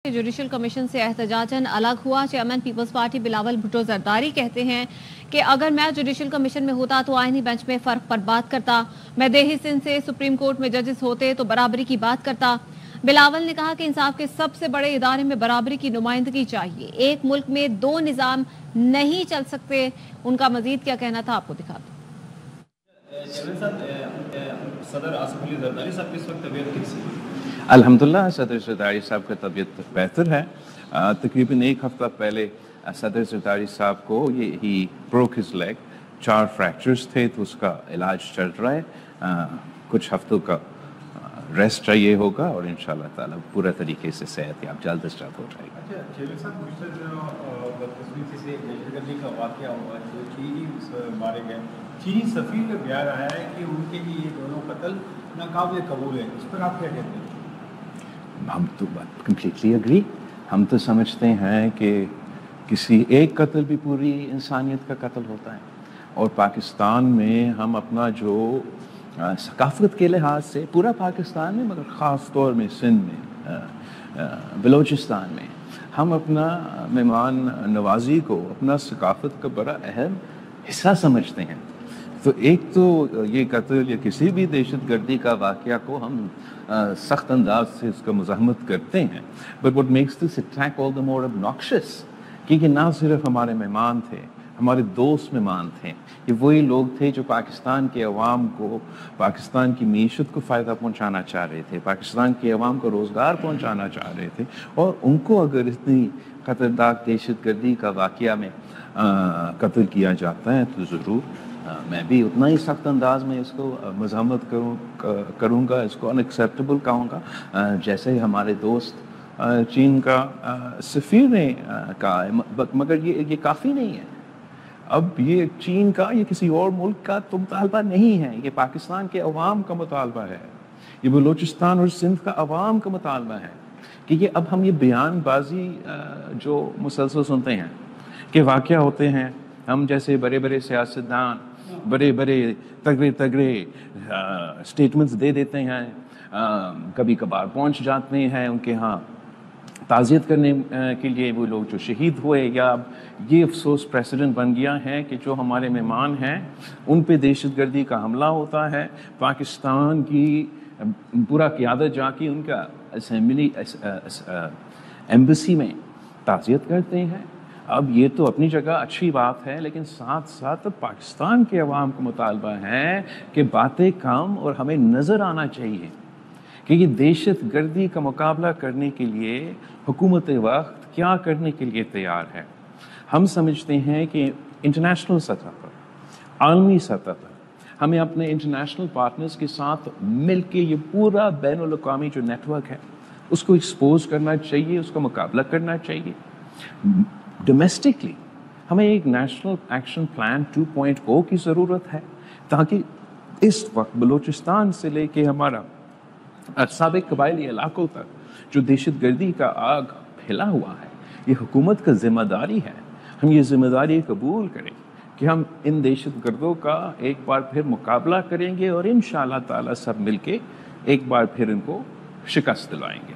Judicial commission से एहतजाजन अलग हुआ। चेयरमैन पीपल्स पार्टी बिलावल भुट्टो जरदारी कहते हैं कि अगर मैं जुडिशल कमीशन में होता तो आईनी बेंच में फर्क पर बात करता। मैं देही सिंध से सुप्रीम कोर्ट में जजेस होते तो बराबरी की बात करता। बिलावल ने कहा कि इंसाफ के सबसे बड़े इदारे में बराबरी की नुमाइंदगी चाहिए। एक मुल्क में दो निज़ाम नहीं चल सकते। उनका मजीद क्या कहना था आपको दिखा दो। सदर आसिफ अली जरदारी साहब की इस वक्त तबीयत कैसी है? अल्हम्दुलिल्लाह सदर जरदारी साहब का तबीयत बेहतर है। तकरीबन एक हफ्ता पहले सदर जरदारी साहब को he broke his leg, 4 fractures थे तो उसका इलाज चल रहा है। कुछ हफ्तों का रेस्ट चाहिए होगा और इंशाल्लाह ताला पूरा तरीके से सेहतयाब जल्द से जल्द हो जाएगा। अच्छा चेयरमैन साहब, पिछले से दहशतगर्दी का वाक़या हुआ जो चीनी मारे गए, चीनी सफ़ीर का बयान आया है कि उनके लिए ये दोनों कत्ल नाकाबिल कबूल है। इस पर आप क्या कहते हैं? हम तो कम्प्लीटली एग्री। हम तो समझते हैं कि किसी एक कत्ल भी पूरी इंसानियत का कत्ल होता है और पाकिस्तान में हम अपना जो सकाफत के लिहाज से पूरा पाकिस्तान में मगर ख़ास तौर में सिंध में बलूचिस्तान में हम अपना मेहमान नवाजी को अपना सकाफत का बड़ा अहम हिस्सा समझते हैं। तो एक तो ये कत्ल या किसी भी दहशतगर्दी का वाक़या को हम सख्त अंदाज से इसका मुज़ाहमत करते हैं, but what makes this attack all the more obnoxious कि ना सिर्फ हमारे मेहमान थे, हमारे दोस्त मेहमान थे, ये वही लोग थे जो पाकिस्तान के अवाम को, पाकिस्तान की मीशत को फ़ायदा पहुंचाना चाह रहे थे, पाकिस्तान के अवाम को रोज़गार पहुंचाना चाह रहे थे। और उनको अगर इतनी ख़तरनाक दहशतगर्दी का वाक़या में कत्ल किया जाता है तो ज़रूर मैं भी उतना ही सख्त अंदाज में इसको मज़म्मत करूँगा, इसको अनएक्सेप्टेबल कहूँगा, जैसे हमारे दोस्त चीन का सफ़ीर ने कहा है। मगर ये काफ़ी नहीं है। अब ये चीन का, ये किसी और मुल्क का तो मुतालबा नहीं है, ये पाकिस्तान के अवाम का मुतालबा है, ये बलूचिस्तान और सिंध का अवाम का मुतालबा है कि ये अब हम ये बयानबाजी जो मुसलसल सुनते हैं कि वाक़या होते हैं, हम जैसे बड़े बड़े सियासतदान बड़े बड़े तगड़े स्टेटमेंट्स दे देते हैं, कभी कभार पहुंच जाते हैं उनके यहाँ ताज़ियत करने के लिए वो लोग जो शहीद हुए, या ये अफसोस प्रेसिडेंट बन गया है कि जो हमारे मेहमान हैं उन पे दहशतगर्दी का हमला होता है, पाकिस्तान की पूरा क़यादत जाके उनका असेंबली एम्बेसी में ताज़ियत करते हैं। अब ये तो अपनी जगह अच्छी बात है, लेकिन साथ साथ पाकिस्तान के अवाम को मुतालबा है कि बातें कम और हमें नज़र आना चाहिए कि ये दहशतगर्दी का मुकाबला करने के लिए हुकूमत वक्त क्या करने के लिए तैयार है। हम समझते हैं कि इंटरनेशनल सतह पर, आलमी सतह पर हमें अपने इंटरनेशनल पार्टनर्स के साथ मिल के ये पूरा बैनुल अक़वामी जो नेटवर्क है उसको एक्सपोज करना चाहिए, उसका मुकाबला करना चाहिए। डोमेस्टिकली हमें एक नेशनल एक्शन प्लान 2.0 की ज़रूरत है ताकि इस वक्त बलूचिस्तान से लेके हमारा साबिक कबायली इलाकों तक जो दहशतगर्दी का आग फैला हुआ है, ये हुकूमत का ज़िम्मेदारी है। हम ये ज़िम्मेदारी कबूल करें कि हम इन दहशतगर्दों का एक बार फिर मुकाबला करेंगे और इंशाअल्लाह ताला सब मिलके एक बार फिर इनको शिकस्त दिलाएंगे।